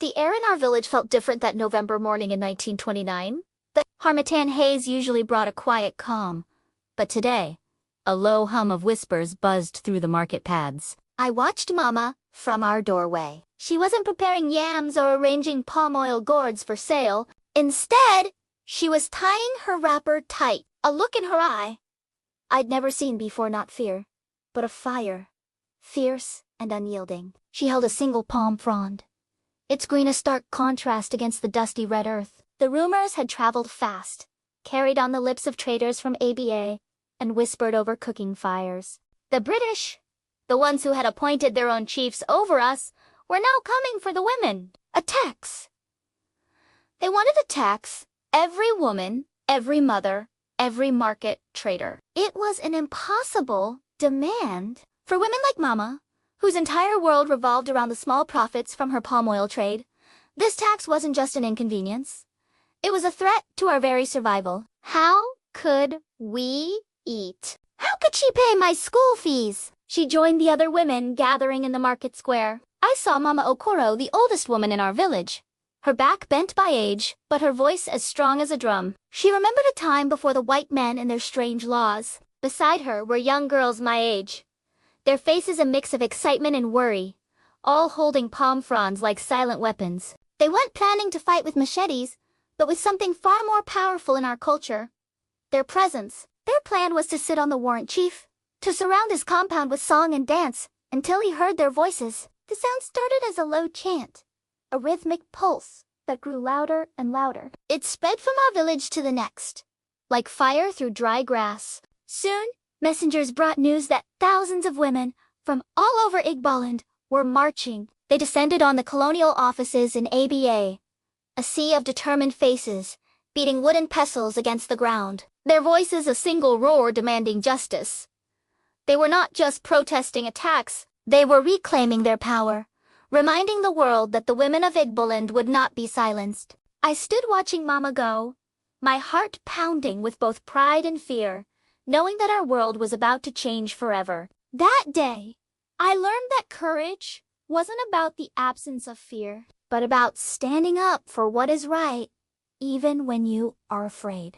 The air in our village felt different that November morning in 1929. The harmattan haze usually brought a quiet calm, but today, a low hum of whispers buzzed through the market paths. I watched Mama from our doorway. She wasn't preparing yams or arranging palm oil gourds for sale. Instead, she was tying her wrapper tight, a look in her eye I'd never seen before, not fear, but a fire, fierce and unyielding. She held a single palm frond, its green a stark contrast against the dusty red earth. The rumors had traveled fast, carried on the lips of traders from ABA, and whispered over cooking fires. The British, the ones who had appointed their own chiefs over us, were now coming for the women. A tax. They wanted to tax every woman, every mother, every market trader. It was an impossible demand for women like Mama, whose entire world revolved around the small profits from her palm oil trade. This tax wasn't just an inconvenience. It was a threat to our very survival. How could we eat? How could she pay my school fees? She joined the other women gathering in the market square. I saw Mama Okoro, the oldest woman in our village. Her back bent by age, but her voice as strong as a drum. She remembered a time before the white men and their strange laws. Beside her were young girls my age, their faces a mix of excitement and worry, all holding palm fronds like silent weapons. They weren't planning to fight with machetes, but with something far more powerful in our culture: their presence. Their plan was to sit on the warrant chief, to surround his compound with song and dance until he heard their voices. The sound started as a low chant, a rhythmic pulse that grew louder and louder. It spread from our village to the next, like fire through dry grass. Soon, messengers brought news that thousands of women from all over Igboland were marching. They descended on the colonial offices in ABA, a sea of determined faces, beating wooden pestles against the ground, their voices a single roar demanding justice. They were not just protesting a tax, they were reclaiming their power, reminding the world that the women of Igboland would not be silenced. I stood watching Mama go, my heart pounding with both pride and fear, knowing that our world was about to change forever. That day, I learned that courage wasn't about the absence of fear, but about standing up for what is right, even when you are afraid.